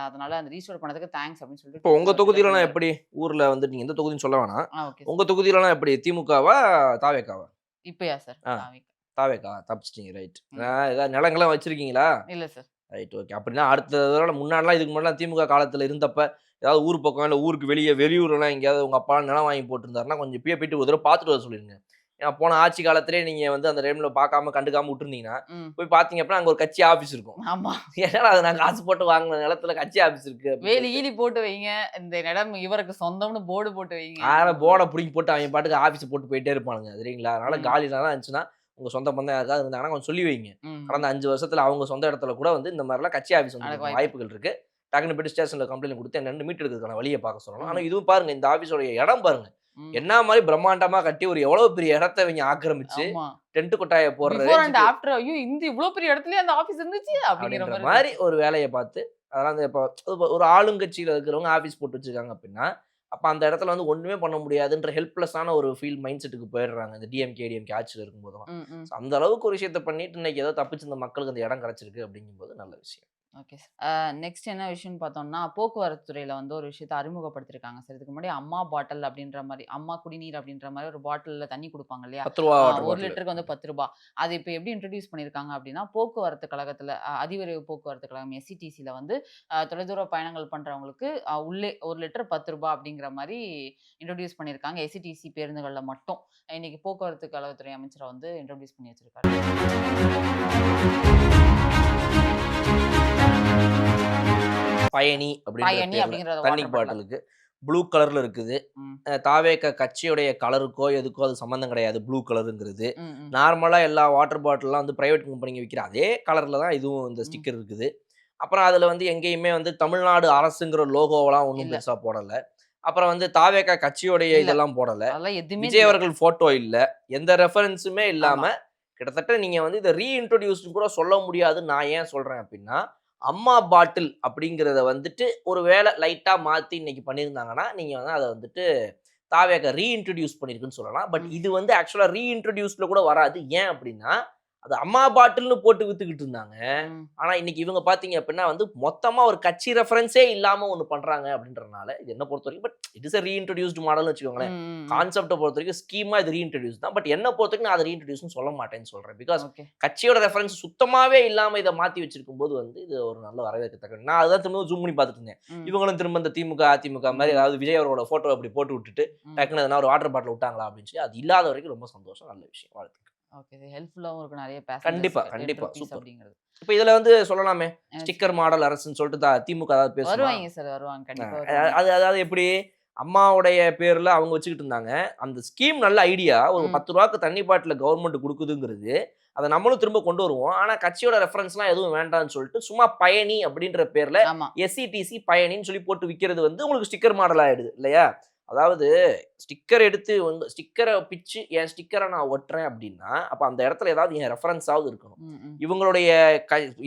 அதனால அந்த ரீஸ்டோர் பண்ணதுக்கு தேங்க்ஸ் அப்படின்னு சொல்லிட்டு இப்போ உங்க ட்விட்டர்ல தொகுதியிலலாம் சொல்லியிருந்தாரு. எப்படி? ஊர்ல வந்து நீங்க எந்த தொகுதின்னு சொல்ல வேணாம். ஓகே உங்க சார். தொகுதியிலலாம் எப்படி? திமுகவா? தாவேக்காவா? இப்பயா சார்? ஆ. தாவேக்கா. தாவேக்கா. தப்பிச்சிட்டீங்க. ரைட். ம். ஏதாவது நிலங்கள்லாம் வச்சிருக்கீங்களா? இல்ல சார். ரைட். ஓகே. அப்படின்னா அடுத்த தடவ முன்னாடிலாம் இதுக்கு முன்னாடிலாம் திமுக காலத்துல இருந்தப்ப, ஏதாவது ஊர் பக்கம் இல்ல ஊருக்கு வெளிய வெளியூர்லாம் எங்கேயாவது உங்க அப்பா நிலம் வாங்கி போட்டிருந்தாருன்னா, கொஞ்சம் இப்பயே போயிட்டு ஒரு தடவ பார்த்துட்டு வர சொல்லிருங்க. ஏன்னா போன ஆட்சி காலத்திலேயே நீங்க வந்து அந்த டைம்ல பார்க்காம, கண்டுக்காம விட்டுருந்தீங்கன்னா, ம். போய் பார்த்தீங்க அப்படின்னா, அங்க ஒரு கட்சி ஆஃபீஸ் இருக்கும். ஆமா. என்னடா அது நான் காசு போட்டு வாங்குன நிலத்துல கட்சி ஆஃபீஸ் இருக்கு அப்படின்னு வேலி சொல்லிட்டு, கீலி போட்டு வைங்க. இந்த இடம் இவருக்கு சொந்தம்னு போர்டு போட்டு வைங்க. போர்ட புடுங்கி போட்டு அவங்க பாட்டுக்கு ஆஃபீஸ் போட்டு போயிட்டே இருப்பானுங்க. சரிங்களா? அதனால ம். காலி நிலம் இருந்துச்சுன்னா, உங்க சொந்த பந்தம் யாருக்காவது இருந்தாங்கன்னா கொஞ்சம் சொல்லி வைங்க. ம். கடந்த 5 வருஷத்துல அவங்க சொந்த இடத்துல கூட வந்து இந்த மாரிலாம் கட்சி ஆஃபீஸ் நடக்க வந்து வாய்ப்பு வாய்ப்புகள் இருக்கு. டக்குனு போயிட்டு ஸ்டேஷன்ல கம்ப்ளைண்ட் குடுத்து என்னன்னு மீட்டு எடுக்கிறதுக்கான வழிய பார்க்க சொல்லணும். ஆனா ம். இதுவும் பாருங்க, இந்த ஆஃபீஸோட இடம் பாருங்க. ம். என்ன மாரி பிரம்மாண்டமா கட்டி ஒரு எவ்வளவு பெரிய இடத்த இவங்க ஆக்கிரமிச்சு, ஆமா. டென்ட் கொட்டாய போடுற பிஃபோர் அண்ட் ரேஞ்சுக்கு ஆஃப்டர் ஐயோ! இந்த இவ்ளோ பெரிய இடத்துலயே அந்த ஆபீஸ் இருந்துச்சு அப்படிங்கிற அப்படின்ற மாரி மாரி இருக்கு. ஒரு வேலைய பார்த்து, அதெல்லாம் அந்த இப்போ ஒரு ஆளுங்கட்சியில இருக்கிறவங்க ஆஃபீஸ் போட்டு வச்சிருக்காங்க அப்படின்னா, அப்ப அந்த இடத்துல வந்து ஒண்ணுமே பண்ண முடியாதுன்ற ஹெல்ப்லெஸ்ஸான ஒரு மைண்ட் செட்டுக்கு போயிடுறாங்க. இந்த டிஎம்கே, ஏடிஎம்கே ஆட்சியில இருக்கும்போதெல்லாம். ம். ம். அந்த அளவுக்கு ஒரு விஷயத்த பண்ணிட்டு இன்னைக்கு ஏதோ தப்பிச்சு இந்த மக்களுக்கு அந்த இடம் கிடைச்சிருக்கு அப்படிங்கும்போது நல்ல விஷயம். Okay sir. நெக்ஸ்ட் என்ன விஷயம்னு பார்த்தோம்னா, போக்குவரத்து துறையில வந்து ஒரு விஷயத்த அறிமுகப்படுத்தியிருக்காங்க சார். இதுக்கு முன்னாடி அம்மா பாட்டில் அப்படின்ற மாரி, அம்மா குடிநீர் அப்படின்ற மாரி ஒரு பாட்டில்ல தண்ணி குடுப்பாங்க இல்லையா? ரூ. 10 வாட்டர் 1 பாட்டிலு. லிட்டருக்கு வந்து ரூ. 10. அது இப்ப எப்படி இன்ட்ரோடியூஸ் பண்ணியிருக்காங்க அப்படின்னா, போக்குவரத்து கழகத்துல அதிவிரைவு போக்குவரத்து கழகம் எஸ்இடிசில வந்து தொலைதூர பயணங்கள் பண்றவங்களுக்கு உள்ளே 1 லிட்டர் ரூ. 10 அப்படிங்கிற மாரி இன்ட்ரோடியூஸ் பண்ணியிருக்காங்க. எஸ்இடிசி பேருந்துகள்ல மட்டும். இன்னைக்கு போக்குவரத்து கழகத்துறை அமைச்சர் வந்து இன்ட்ரோடியூஸ் பண்ணி வச்சிருக்காரு. பயணி அப்படின்ற பயணி பேர்ல அப்படிங்கிற தண்ணி வாட்டர் பாட்டில். பாட்டிலுக்கு ப்ளூ கலர்ல இருக்குது. ம். தாவேக கட்சியுடைய கலருக்கோ எதுக்கோ அது சம்மந்தம் கிடையாது. ப்ளூ கலருங்கிறது. ம். ம். நார்மலா எல்லா வாட்டர் பாட்டில்லாம் வந்து பிரைவேட் கம்பெனிங்க விக்கிற அதே கலர்ல தான் இதுவும் இந்த ம். ஸ்டிக்கர் இருக்குது. அப்புறம் அதுல வந்து எங்கேயுமே வந்து தமிழ்நாடு அரசுங்கிற லோகோவெல்லாம் ஒண்ணும் இல்ல. பெருசா போடல. அப்புறம் வந்து தாவேக கட்சியுடைய இல்ல. இதெல்லாம் போடல. அதெல்லாம் எதுவுமே விஜய் இல்ல. அவர்கள் ஃபோட்டோ இல்ல. எந்த ரெஃபரன்ஸுமே இல்லாம, ஆமா. கிட்டத்தட்ட நீங்க வந்து இத ரீஇன்ட்ரோடியூஸ்ன்னு கூட சொல்ல முடியாதுன்னு நான் ஏன் சொல்றேன் அப்டின்னா, அம்மா பாட்டில் அப்படிங்கிறத வந்துட்டு ஒரு வேள லைட்டா மாத்தி இன்னைக்கு பண்ணியிருந்தாங்கன்னா, நீங்க வந்து அத வந்துட்டு தாவேக ரீஇன்ட்ரோடியூஸ் பண்ணியிருக்குன்னு சொல்லலாம். பட் ம். இது வந்து ஆக்சுவலா ரீஇன்ட்ரோடியூஸ்ல கூட வராது. ஏன் அப்டின்னா, அது அம்மா பாட்டில்னு போட்டு வித்துக்கிட்டு இருந்தாங்க. ம். ஆனா இன்னைக்கு இவங்க பார்த்தீங்க அப்டின்னா வந்து மொத்தமா ஒரு கட்சி ரெஃபரன்ஸே இல்லாம ஒண்ணு பண்றாங்க அப்டின்றனால, இது என்ன பொறுத்தவரைக்கும் பட் இட் இஸ் ரீஇன்ட்ரோடியூஸ்டு மாடல்னு வச்சுக்கோங்களேன். ம். கான்செப்ட்ட பொறுத்தவரைக்கும் ஸ்கீமா இது ரீஇன்ட்ரோடியூஸ் தான். பட் என்ன பொறுத்தவரைக்கும் நான் அத ரீஇன்ட்ரோடியூஸ்ன்னு சொல்ல மாட்டேன்னு சொல்றேன். Because okay. கட்சியோட ரெஃபரன்ஸ் சுத்தமாவே இல்லாம இத மாத்தி வச்சிருக்கும்போது வந்து இது ஒரு நல்ல வரவேற்கத்தக்க. நான் அதான் திரும்ப ஜூம் பண்ணி பார்த்துட்டு இருந்தேன். ம். இவங்களும் திரும்ப இந்த திமுக, அதிமுக மாரி ம். ஏதாவது விஜய் அவரோட ஃபோட்டோ அப்படி போட்டு விட்டுட்டு, ம். டக்குனு எதனா ஒரு வாட்டர் பாட்டில் விட்டாங்களா அப்படின்னு சொல்லி, அது இல்லாத வரைக்கும் ரொம்ப சந்தோஷம். நல்ல விஷயம். வாழ்த்துக்கள். ஓகே. இது ஹெல்ப்ஃபுல்லாவும் இருக்கும் நெறைய கண்டிப்பா, பேசஞ்சர்ஸ்க்கு. கண்டிப்பா. ₹10 சூப்பர். அப்படிங்கிறது. இப்ப இதுல வந்து சொல்லலாமே, என்ன ஸ்டிக்கர் மாடல் அரசுன்னு சொல்லிட்டு திமுக ஏதாவது பேசுமா? வருவாய்ங்க சார், வருவாங்க. அ கண்டிப்பா வருவாங்க. அது அதாவது எப்படி? அம்மாவுடைய பேர்ல அவங்க வச்சுக்கிட்டு இருந்தாங்க. அந்த ஸ்கீம் நல்ல ஐடியா. ஒரு ம். ரூ. 10க்கு தண்ணி பாட்டில கவர்மெண்ட் குடுக்குதுங்கிறது. அத நம்மளும் திரும்ப கொண்டு வருவோம். ஆனா கட்சியோட ரெஃபரன்ஸ்லாம் எதுவும் வேண்டான்னு சொல்லிட்டு, சும்மா பயணி அப்படின்ற பேர்ல ஆமா. எஸ்இடிசி பயணின்னு சொல்லி போட்டு விக்கிறது வந்து உங்களுக்கு ஸ்டிக்கர் மாடல் ஆயிடுது இல்லையா? அதாவது ஸ்டிக்கர் எடுத்து வந்து ஸ்டிக்கர பிச்சு என் ஸ்டிக்கர நான் ஒட்டுறேன் அப்படின்னா, அப்ப அந்த இடத்துல ஏதாவது என் ரெஃபரன்ஸாவது இருக்கணும். ம். ம். இவங்களுடைய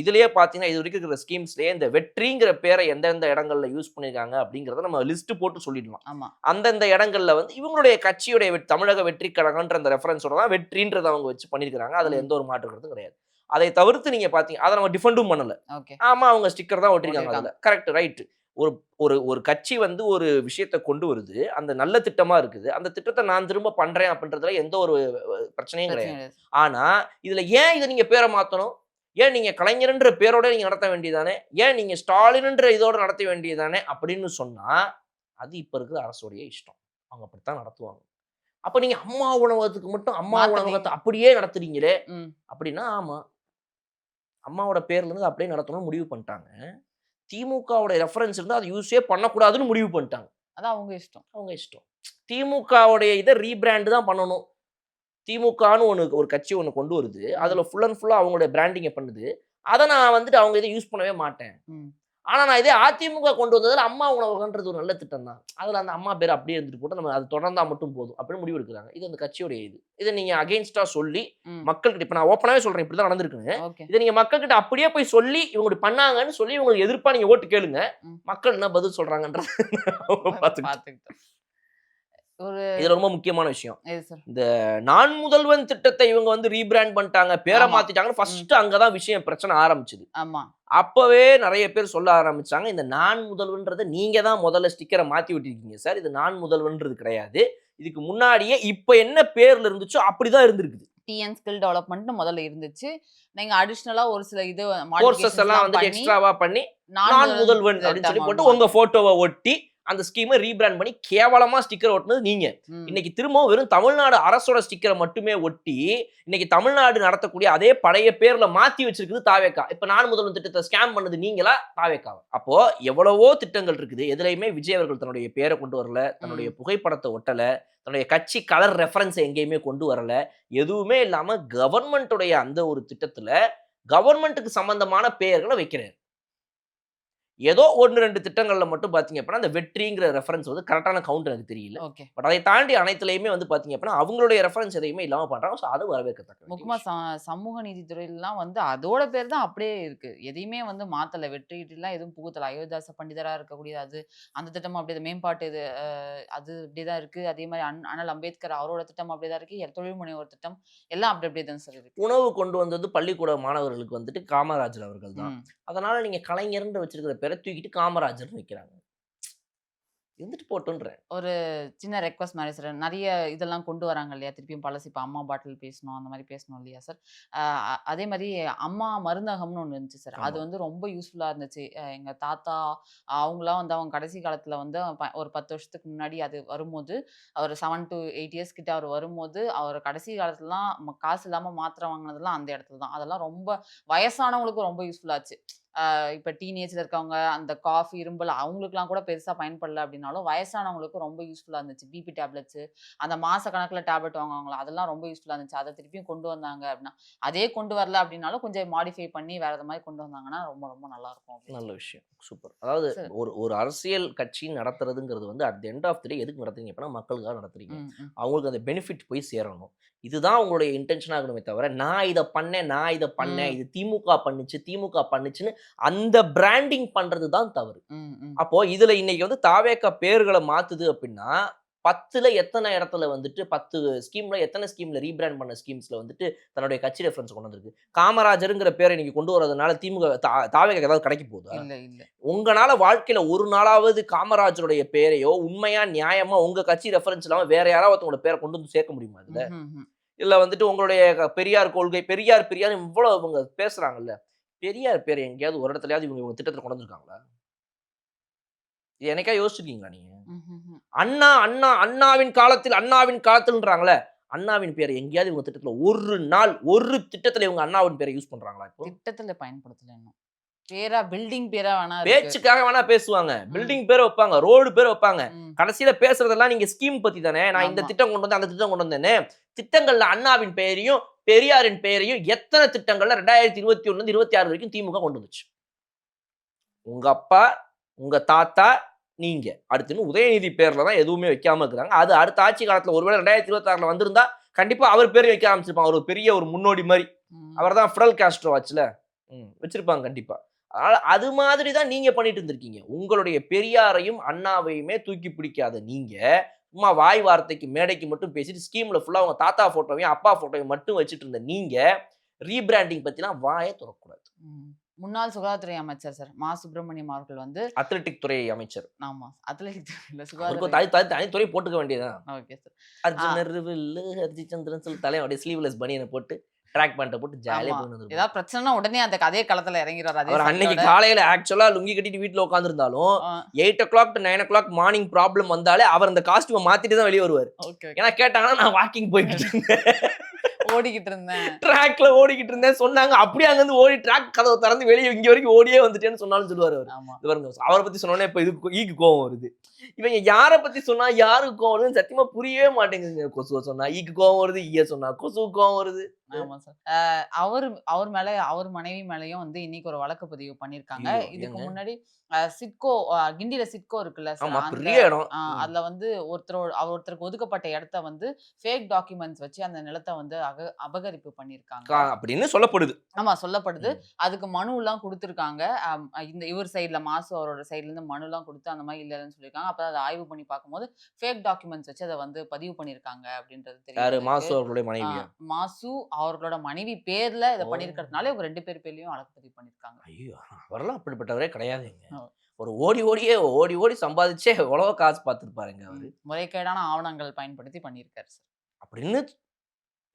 இதுலயே பார்த்தீங்கன்னா, இதுவரைக்கும் இருக்கிற ஸ்கீம்ஸ்லயே இந்த வெற்றிங்கிற பேர எந்தெந்த இடங்கள்ல யூஸ் பண்ணியிருக்காங்க அப்படிங்கிறத நம்ம லிஸ்ட் போட்டு சொல்லிடலாம். ஆமா. அந்தந்த இடங்கள்ல வந்து இவங்களுடைய கட்சியுடைய தமிழக வெற்றி கழகம்ன்ற அந்த ரெஃபரன்ஸோட தான் வெற்றின்றத அவங்க வச்சு பண்ணியிருக்காங்க. அதுல ம். எந்த ஒரு மாற்று கருத்தும் கிடையாது. அதை தவிர்த்து நீங்க பார்த்தீங்க அத நம்ம டிஃபெண்டும் பண்ணல. ஓகே. ஆமா அவங்க ஸ்டிக்கர் தான் ஒட்டியிருக்காங்க ஒட்டியிருக்காங்க. அதுல. Correct, right. ஒரு ஒரு ஒரு கட்சி வந்து ஒரு விஷயத்த கொண்டு வருது. அந்த நல்ல திட்டமா இருக்குது. அந்த திட்டத்த நான் திரும்ப பண்றேன் அப்படின்றதுல எந்த ஒரு பிரச்சனையும் பிரச்சனை கிடையாது. கிடையாது. ஆனா, இதுல ஏன் இத நீங்க பேர மாத்தணும்? ஏன் நீங்க கலைஞர்ன்ற பேரோட நீங்க நடத்த வேண்டியதுதானே? ஏன் நீங்க ஸ்டாலின்ன்ற இதோட நடத்த வேண்டியதுதானே? அப்படின்னு சொன்னா, அது இப்ப இருக்கிற அரசுடைய இஷ்டம். அவங்க அப்படித்தான் நடத்துவாங்க. அப்ப நீங்க அம்மா உணவகத்துக்கு மட்டும் அம்மா மாத்துறீங்க. உணவகத்த அப்படியே நடத்துறீங்களே! ம். அப்படின்னா ஆமா. அம்மாவோட பேர்ல இருந்து அப்படியே நடத்தணும்னு முடிவு பண்ணிட்டாங்க. திமுகவோட ரெஃபரன்ஸ் இருந்தா அத யூஸே பண்ணக்கூடாதுன்னு முடிவு பண்ணிட்டாங்க. அது அவங்க இஷ்டம். அவங்க இஷ்டம். திமுகவுடைய இத ரீபிராண்ட் தான் பண்ணணும். திமுகன்னு ஒரு கட்சி ஒண்ணு கொண்டு வருது. ம். அதுல ஃபுல் அண்ட் ஃபுல்லா அவங்களுடைய பிராண்டிங்க பண்ணுது. அத நான் வந்துட்டு அவங்க இத யூஸ் பண்ணவே மாட்டேன். ம். ஆனா நான் இதே அதிமுக கொண்டு வந்ததுல அம்மா உணவகன்றது ஒரு நல்ல திட்டம் தான். அதுல அந்த அம்மா பேர் அப்படியே இருந்துட்டு போட்டு நம்ம அது தொடர்ந்தா மட்டும் போதும் அப்படின்னு முடிவு எடுக்கிறாங்க. இது அந்த கட்சியோட இது. இதை நீங்க அகைன்ஸ்டா சொல்லி மக்கள்கிட்ட இப்ப நான் ஓப்பனாவே சொல்றேன் இப்படிதான் நடந்திருக்குன்னு. இதை நீங்க மக்கள்கிட்ட அப்படியே போய் சொல்லி இவங்க இப்படி பண்ணாங்கன்னு சொல்லி இவங்களுக்கு எதிர்ப்பா நீங்க ஓட்டு கேளுங்க. மக்கள் என்ன பதில் சொல்றாங்கன்றது பாத்துக்கிட்டோம். இது ரொம்ப முக்கியமான விஷயம். இந்த நான் முதல்வன் திட்டத்தை இவங்க வந்து ரீபிராண்ட் பண்ணிட்டாங்க, பேரை மாத்திட்டாங்கன்னு ஃபர்ஸ்ட் அங்கதான் விஷயம் பிரச்சனை ஆரம்பிச்சது. ஆமா, அப்பவே நிறைய பேர் சொல்ல ஆரம்பிச்சாங்க, இந்த நான் முதல்வன்றதை நீங்க தான் முதல்ல ஸ்டிக்கரை மாத்தி விட்டுருக்கீங்க சார், இது நான் முதல்வன்றது கிடையாது, இதுக்கு முன்னாடியே இப்ப என்ன பேர்ல இருந்துச்சோ அப்படிதான் இருந்திருக்குது. டிஎன் ஸ்கில் டெவலப்மெண்ட் முதல்ல இருந்துச்சு. நீங்க அடிஷனலா ஒரு சில இது கோர்சஸ் எல்லாம் வந்து எக்ஸ்ட்ராவா பண்ணி நான் முதல்வன் அப்படின்னு சொல்லி போட்டு உங்க போட்டோவை ஒட்டி அந்த ஸ்கீமை ரீபிராண்ட் பண்ணி கேவலமா ஸ்டிக்கர் ஒட்டினது நீங்க. இன்னைக்கு திரும்பவும் வெறும் தமிழ்நாடு அரசோட ஸ்டிக்கரை மட்டுமே ஒட்டி இன்னைக்கு தமிழ்நாடு நடத்தக்கூடிய அதே பழைய பேர்ல மாத்தி வச்சிருக்குது தாவேக்கா. இப்ப நான் முதல்வன் திட்டத்தை ஸ்கேம் பண்ணது நீங்களா தாவேக்காவா? அப்போ எவ்வளவோ திட்டங்கள் இருக்குது, எதுலையுமே விஜய் அவர்கள் தன்னுடைய பேரை கொண்டு வரல, தன்னுடைய புகைப்படத்தை ஒட்டல, தன்னுடைய கட்சி கலர் ரெஃபரன்ஸ் எங்கேயுமே கொண்டு வரல, எதுவுமே இல்லாம கவர்மெண்ட்டுடைய அந்த ஒரு திட்டத்துல கவர்மெண்ட்டுக்கு சம்பந்தமான பெயர்களை வைக்கிறார். ஏதோ 1-2 திட்டங்கள்ல மட்டும் பாத்தீங்க அப்படின்னா அந்த வெற்றிங்கிற ரெஃபரன்ஸ் வந்து கரெக்டான கவுண்ட் எனக்கு தெரியல. பட் அதை தாண்டி அனைத்துலயுமே வந்து பாத்தீங்க அப்படின்னா அவங்களுடைய ரெஃபரன்ஸ் எதையுமே இல்லாம பண்றாங்க. ஸோ அது வரவேற்கத்தக்க. முக்கியமா சமூக நீதித்துறையெல்லாம் வந்து அதோட பேர் தான் அப்படியே இருக்கு. எதையுமே வந்து மாத்தல, வெற்றிலாம் எதுவும் புகுத்தல. அயோத்திதாச பண்டிதரா இருக்கக்கூடிய அது அந்த திட்டமும் அப்படியே மேம்பாட்டு இது அது அப்படியேதான் இருக்கு. அதே மாதிரி அண்ணல் அம்பேத்கர் அவரோட திட்டம் அப்படியேதான் இருக்கு. தொழில் முனைவோர் திட்டம் எல்லாம் அப்படியே தான் சார் இருக்கு. உணவு கொண்டு வந்தது பள்ளிக்கூட மாணவர்களுக்கு வந்துட்டு காமராஜர் அவர்கள் தான். அதனால நீங்க கலைஞர்னு வச்சிருக்கிற பேரை தூக்கிட்டு காமராஜர் வைக்கிறாங்க. இருந்துட்டு போட்டுன்றேன். ஒரு சின்ன ரெக்வஸ்ட் மாதிரி சார், நிறைய இதெல்லாம் கொண்டு வராங்க இல்லையா, திருப்பியும் பழசு. இப்போ அம்மா பாட்டில் பேசணும், அந்த மாதிரி பேசணும் இல்லையா சார். அதே மாதிரி அம்மா மருந்தகம்னு ஒன்று இருந்துச்சு சார். அது வந்து ரொம்ப யூஸ்ஃபுல்லாக இருந்துச்சு. எங்கள் தாத்தா அவங்களாம் வந்து அவங்க கடைசி காலத்தில் வந்து ஒரு 10 வருஷத்துக்கு முன்னாடி அது வரும்போது, அவர் 7 to 8 இயர்ஸ் கிட்ட அவர் வரும்போது, அவர் கடைசி காலத்துலலாம் காசு இல்லாமல் மாத்திரை வாங்கினதுலாம் அந்த இடத்துல தான். அதெல்லாம் ரொம்ப வயசானவங்களுக்கு ரொம்ப யூஸ்ஃபுல்லாச்சு. இப்போ டீனேஜ்ல இருக்கவங்க அந்த காஃபி, இரும்பல் அவங்களுக்குலாம் கூட பெருசா பயன்படல அப்படின்னாலும், வயசானவங்களுக்கு ரொம்ப யூஸ்ஃபுல்லா இருந்துச்சு. பிபி டேப்லெட்ஸ், அந்த மாச கணக்குல டேப்லெட் வாங்குவாங்களா, அதெல்லாம் ரொம்ப யூஸ்ஃபுல்லா இருந்துச்சு. அதை திருப்பியும் கொண்டு வந்தாங்க அப்படின்னா, அதே கொண்டு வரல அப்படின்னாலும் கொஞ்சம் மாடிஃபை பண்ணி வேற மாதிரி கொண்டு வந்தாங்கன்னா ரொம்ப ரொம்ப நல்லா இருக்கும். நல்ல விஷயம், சூப்பர். அதாவது ஒரு அரசியல் கட்சி நடத்துறதுங்கிறது வந்து at the end of the day எதுக்கு நடத்துறீங்க அப்படின்னா மக்களுக்காக நடத்துறீங்க. அவங்களுக்கு அந்த பெனிஃபிட் போய் சேரணும். இதுதான் உங்களுடைய இன்டென்ஷனாக இருக்கணுமே தவிர நான் இதை பண்ணேன் இது திமுக பண்ணுச்சுன்னு அந்த பிராண்டிங் பண்றது தான் தவறு. அப்போ இதுல இன்னைக்கு வந்து தாவேக்கா பேர்களை மாத்துது அப்படின்னா 10ல எத்தனை இடத்துல வந்துட்டு 10 ஸ்கீம்ல எத்தனை ஸ்கீம்ல ரீபிராண்ட் பண்ண ஸ்கீம்ஸ்ல வந்துட்டு தன்னுடைய கட்சி ரெஃபரன்ஸ் கொண்டு வந்திருக்கு. காமராஜருங்கிற பேரை நீங்க கொண்டு வரதுனால திமுக தாவேக்கா ஏதாவது கிடைக்க போகுதா? உங்களால வாழ்க்கையில ஒரு நாளாவது காமராஜருடைய பேரையோ உண்மையா நியாயமா உங்க கட்சி ரெஃபரன்ஸ் இல்லாம வேற யாராவது உங்களோட பேரை கொண்டு வந்து சேர்க்க முடியுமா? இதுல இல்ல வந்துட்டு உங்களுடைய பெரியார் கொள்கை பெரியார் இவ்வளவு இவங்க பேசுறாங்கல்ல, பெரியார் பேர் எங்கேயாவது ஒரு இடத்துலயாவது இவங்க திட்டத்தில் கொண்டு வந்திருக்காங்களா? இது எனக்கா யோசிச்சிருக்கீங்களா நீங்க? அண்ணாவின் காலத்தில்ன்றாங்களே, அண்ணாவின் பேரை எங்கேயாவது இவங்க திட்டத்துல ஒரு நாள் ஒரு திட்டத்துல இவங்க அண்ணாவின் பேரை யூஸ் பண்றாங்களா? இப்போ திட்டத்துல பயன்படுத்தல. இன்னும் பேரா பில்டிங் பேரா வேணா பேச்சுக்காக வேணா பேசுவாங்க, பில்டிங் பேரை வைப்பாங்க, ரோடு பேரை வைப்பாங்க. கடைசியில பேசுறதெல்லாம் நீங்க ஸ்கீம் பத்தி தானே, நான் இந்த திட்டம் கொண்டு வந்தேன் அந்த திட்டம் கொண்டு வந்தேன்னு. திட்டங்கள்ல அண்ணாவின் பெயரையும் பெரியாரின் பெயரையும் எத்தனை திட்டங்கள்ல 2021 26 வரைக்கும் திமுக கொண்டு வந்துச்சு? உங்க அப்பா, உங்க தாத்தா, நீங்க அடுத்துன்னு உதயநிதி பேர்ல தான் எதுவுமே வைக்காம இருக்கிறாங்க. அது அடுத்த ஆட்சி காலத்துல ஒருவேளை 2026 வந்திருந்தா கண்டிப்பா அவர் பேர் வைக்க ஆரம்பிச்சிருப்பாங்க. ஒரு பெரிய ஒரு முன்னோடி மாதிரி. அவர் தான் ஃபிடல் காஸ்ட்ரோ ஆச்சுல, வச்சிருப்பாங்க கண்டிப்பா. அதனால அது மாதிரி தான் நீங்க பண்ணிட்டு இருந்திருக்கீங்க. உங்களுடைய பெரியாரையும் அண்ணாவையுமே தூக்கி பிடிக்காத நீங்க சும்மா வாய் வார்த்தைக்கு மேடைக்கு மட்டும் பேசிட்டு ஸ்கீம்ல ஃபுல்லா அவங்க தாத்தா போட்டோவையும் அப்பா போட்டோவையும் மட்டும் வச்சுட்டு இருந்த நீங்க ரீபிராண்டிங் பத்திலாம் வாயை திறக்கக்கூடாது. முன்னாள் சுகாதாரத்துறை அமைச்சர் சார் மா சுப்பிரமணியம் அவர்கள் வந்து அத்லெட்டிக் துறை அமைச்சர். ஆமா, அத்லெட்டிக் துறையில சுகாதார தனித்துறை போட்டுக்க வேண்டியதான். Okay sir. ஹர்ஜிச்சந்திரன் சொல்லி தலையை அப்படியே ஸ்லீவ்லெஸ் பனியனை போட்டு ட்ராக் பேண்ட்டை போட்டு ஜாலியா போய் ஏதாவது பிரச்சனைனா உடனே அந்த அதே களத்துல இறங்கிறாரு. அவர் அன்னைக்கு காலையில ஆக்சுவலா லுங்கி கட்டிட்டு வீட்டுல உட்காந்துருந்தாலும் 8 o'clock to 9 o'clock morning problem வந்தாலே அவர் அந்த காஸ்டியூமை மாத்திட்டு தான் வெளியே வருவார். ஏன்னா கேட்டாங்கன்னா நான் வாக்கிங் போய்கிட்டு இருந்தேன், ஓடிக்கிட்டு இருந்தேன், ட்ராக்ல ஓடிக்கிட்டு இருந்தேன் சொன்னாங்க. அப்படியே அங்க இருந்து ஓடி ட்ராக் கதவை திறந்து வெளியே இங்க வரைக்கும் ஓடியே வந்துட்டேன்னு சொன்னாலும் சொல்லுவாரு அவர். அவரை பத்தி சொன்னோன்னே இப்ப இதுக்கு ஈக்கு கோவம் வருது. இவங்க யாரை பத்தி சொன்னா யாருக்கு கோவம் வருதுன்னு சத்தியமா புரியவே மாட்டேங்குதுங்க. கொசுவை சொன்னா ஈக்கு கோவம் வருது, ஈய சொன்னா கொசுவுக்கு கோவம் வருது. ஆமா சார். அவர் மேல அவர் மனைவி மேலயும் வந்து இன்னைக்கு ஒரு வழக்கு பதிவு பண்ணியிருக்காங்க. ஐயோ! இதுக்கு ஏங்க? முன்னாடி சிட்கோ கிண்டில சிட்கோ இருக்குல்ல சார். ஆமா, அந்த பெரிய இடம். அதுல வந்து ஒருத்தருக்கு ஒதுக்கப்பட்ட இடத்த வந்து ஃபேக் டாக்குமெண்ட்ஸ் வச்சு அந்த நிலத்த வந்து அபகரிப்பு பண்ணியிருக்காங்க. அப்படின்னு சொல்லப்படுது. ஆமா சொல்லப்படுது. ம். அதுக்கு மனுலாம் குடுத்துருக்காங்க. இவர் சைடுல மாசு அவரோட சைடுலருந்து மனுலாம் குடுத்து அந்த மாரி இல்லன்னு சொல்லியிருக்காங்க. அப்ப அத ஆய்வு பண்ணி பார்க்கும்போது, ஃபேக் டாக்குமெண்ட்ஸ் வச்சு அத வந்து பதிவு பண்ணியிருக்காங்க அப்படின்றது தெரிய யாரு? வந்திருக்கு. மாசு அவர்களுடைய ஆ மனைவியா? மாசு அவர்களோட மனைவி பேர்ல இத ஓ! பண்ணியிருக்கிறதுனால இவங்க 2 பேர் பேர்லயும் வழக்கு பதிவு பண்ணியிருக்காங்க. ஐயோ! அவரெல்லாம் அப்படிப்பட்டவரே கிடையாதுங்க. ஓ. ஒரு ஓடி ஓடி சம்பாதிச்சே எவ்வளவோ காசு பார்த்துருப்பாருங்க அவரு. முறைகேடான ஆவணங்கள் பயன்படுத்தி பண்ணியிருக்காரு சார். அப்படின்னு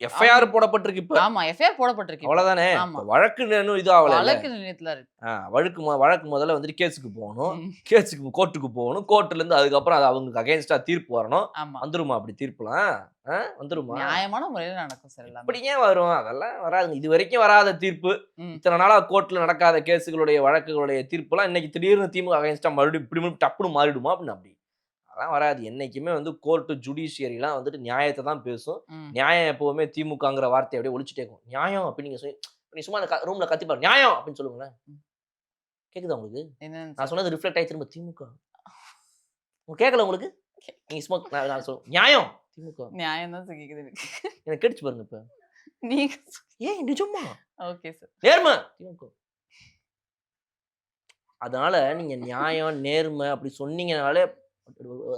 அவங்க எஃப்ஐஆர் போடப்பட்டிருக்கு இப்ப. ஆமா எஃப்ஐஆர் போடப்பட்டிருக்கு இப்போ. அவ்வளவுதானே. ஆமா. இப்ப வழக்கு இன்னும் இது ஆவலல்ல. வழக்கு நிலையத்துல இருக்கு. வழக்கு முதல்ல வந்துட்டு கேஸுக்கு போகணும். ம். கோர்ட்டுக்கு போகணும். கோர்ட்ல இருந்து அதுக்கப்புறம் அது அவங்களுக்கு அகைன்ஸ்டா தீர்ப்பு வரணும். ஆமா. வந்துருமா அப்படி தீர்ப்புலாம்? வந்துருமா? நியாயமான முறையில நடக்கும் சார் எல்லாமே. இப்படி ஏன் வரும்? அதெல்லாம் வராதுங்க. இதுவரைக்கும் வராத தீர்ப்பு. ம். இத்தன நாளா கோர்ட்ல நடக்காத கேஸுகளுடைய வழக்குகளுடைய தீர்ப்புலாம் இன்னைக்கு திடீர்னு திமுக அகைன்ஸ்டா மறுபடியும் இப்படி டப்புன்னு மாறிடுமா? அப்படின்னு அப்படி. அதெல்லாம் வராது. என்னைக்குமே வந்து கோர்ட், ஜுடிஷியரிலாம் வந்துட்டு நியாயத்த தான் பேசும். ம். நியாயம் எப்பவுமே திமுகங்கிற வார்த்தைய அப்படியே ஒலிச்சுட்டே இருக்கும். நியாயம் அப்படின்னு நீங்க சும்மா அந்த ரூம்ல கத்தி பாருங்க. நியாயம் அப்படின்னு சொல்லுங்களேன். ம். கேக்குதா உங்களுக்கு? என்னன்னு நான் சார்? சொன்னது ரிஃப்ளெக்ட் ஆயி திரும்ப திமுக. கேட்கல உங்களுக்கு? நீங்க சும்மா நான் நியாயம் திமுக. நியாயம் தான் சார் கேக்குது எனக்கு. எனக்கு கேட்டுச்சு பாருங்க இப்ப. நீங்க ஏன் நிஜமா? Okay sir. நேர்மை திமுக. அதனால நீங்க நியாயம், நேர்மை அப்படி சொன்னீங்கனாலே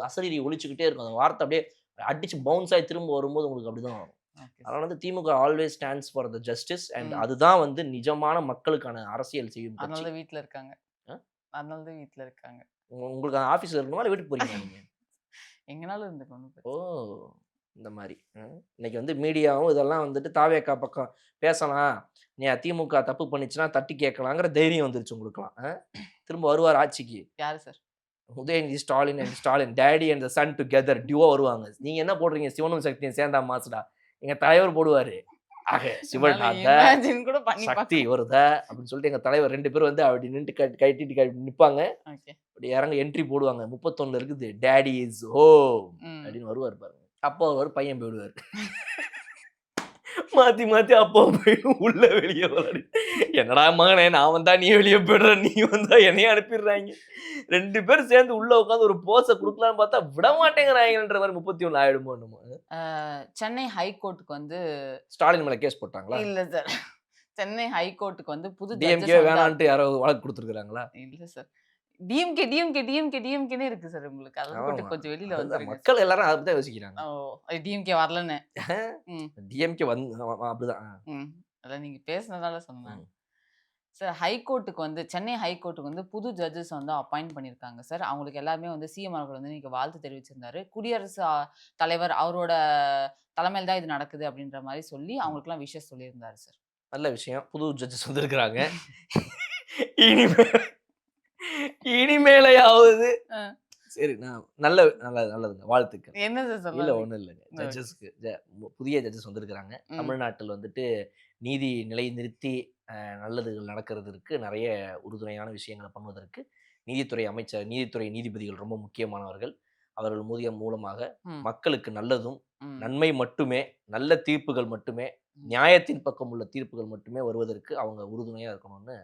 அசரீரி ஒலிச்சுக்கிட்டே இருக்கும். அந்த வார்த்தை அப்படியே அடிச்சு பவுன்ஸ் ஆயி திரும்ப வரும்போது உங்களுக்கு அப்படிதான் வரும். Okay sir. அதனால வந்து DMK always stands for the justice and hmm. அதுதான் வந்து நிஜமான மக்களுக்கான அரசியல் செய்யும் அதனால கட்சி. தான் வீட்ல இருக்காங்க. அ அதனால தான் வீட்ல இருக்காங்க. உங்களுக்கு ஆஃபீஸ்ல இருக்கணுமா? இல்ல வீட்டுக்கு போறீங்களா நீங்க? எங்கனாலும் இருந்துக்கணும். ஓ! இந்த மாரி. இன்னைக்கு வந்து மீடியாவும் இதெல்லாம் வந்துட்டு தாவேக்கா பக்கம் பேசலாம். திமுக தப்பு பண்ணுச்சுன்னா தட்டி கேட்கலாங்கிற தைரியம் வந்துருச்சு உங்களுக்கெல்லாம். திரும்ப வருவார் ஆட்சிக்கு. யாரு சார்? Udhayanidhi, Stalin daddy and the son together டியூவா வருவாங்க. நீங்க என்ன போடுறீங்க? சிவனும் சக்தியும் சேர்ந்தா மாசுடா. எங்க தலைவர் போடுவாரு. ஆக சிவன் என்னால அத, இமேஜின் கூட பண்ணி சக்தி பார்க்க வருத அப்படின்னு சொல்லிட்டு எங்க தலைவர் 2 பேரும் வந்து அப்படி நின்னுட்டு கட்டிட்டு நிப்பாங்க. ஓகே. அப்படி என்ட்ரி போடுவாங்க. 31 இருக்குது. டாடி இஸ் ஹோம் ம். அப்படின்னு வருவாரு பாருங்க. அப்பா வருவாரு, பையன் போயிடுவாரு. மாத்தி மாத்தி அப்பா போயிடும் உள்ள வெளியே விளையாடி. என்னடா மகனே நான் வந்தா நீ வெளியே போயிடுற, நீ வந்தா என்னைய அனுப்பிடுறாங்க. 2 பேரும் சேர்ந்து உள்ள உட்காந்து ஒரு போஸ குடுக்கலாம்னு பார்த்தா விட மாட்டேங்கிறாங்கன்ற மாதிரி 31 ஆயிடுமோ என்னமோ. சென்னை ஹைகோர்ட்டுக்கு வந்து ஸ்டாலின் மேல கேஸ் போட்டாங்களா? இல்ல சார். சென்னை ஹைகோர்ட்டுக்கு வந்து புது டிஎம்கே ஜட்ஜஸ் வந்து வேணான்ட்டு யாரோ வழக்கு குடுத்துருக்காங்களா? இல்ல சார். டிஎம்கேன்னே இருக்கு சார் உங்களுக்கு. அத விட்டு ஆமா. கொஞ்சம் வெளியில அதுதான் வந்துருங்க. மக்கள் எல்லாரும் அத தான் யோசிக்கிறாங்க. ஓ! டிஎம்கே வரலன்னு. ம். டிஎம்கே அப்படிதான். ம். அதான் நீங்க பேசுனதால சொன்னேன். ம். சார் ஹைகோர்ட்டுக்கு வந்து சென்னை ஹைகோர்ட்டுக்கு வந்து புது ஜட்ஜஸ் வந்து அப்பாயிண்ட் பண்ணியிருக்காங்க சார். அவங்களுக்கு எல்லாருமே வந்து சிஎம் அவர்கள் வந்து இன்னைக்கு வாழ்த்து தெரிவிச்சிருந்தாரு. குடியரசு தலைவர் அவரோட தலைமையில தான் இது நடக்குது அப்படின்ற மாரி சொல்லி அவங்களுக்கெல்லாம் விஷஸ் சொல்லியிருந்தாரு சார். நல்ல விஷயம். புது ஜட்ஜஸ் வந்திருக்கிறாங்க. இனிமே இனிமேலையாவது அ. சரி நான் நல்லதுங்க. வாழ்த்துக்கள். என்ன சார் இல்ல சொல்லாதீங்க. ஒண்ணும் இல்லங்க. ஜட்ஜஸ்க்கு புதிய ஜட்ஜஸ் வந்திருக்கிறாங்க. ம். தமிழ்நாட்டில் வந்துட்டு நீதி நிலைநிறுத்தி நல்லதுகள் நடக்கிறதற்கு நெறைய உறுதுணையான விஷயங்கள பண்ணுவதற்கு நீதித்துறை நீதிபதிகள் ரொம்ப முக்கியமானவர்கள். அவர்கள் மூலமாக ம். மக்களுக்கு நல்லதும், ம். நன்மை மட்டுமே, நல்ல தீர்ப்புகள் மட்டுமே, நியாயத்தின் பக்கம் உள்ள தீர்ப்புகள் மட்டுமே வருவதற்கு அவங்க உறுதுணையா இருக்கணும்னு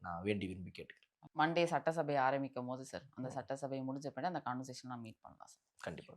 நான் வேண்டி விரும்பி கேட்டுக்கிறேன். மண்டே சட்டசபை ஆரம்பிக்கும்போது சார், அந்த சட்டசபை முடிஞ்ச பின்னாடி அந்த கான்வர்சேஷன்லாம் மீட் பண்ணலாம் சார். கண்டிப்பா.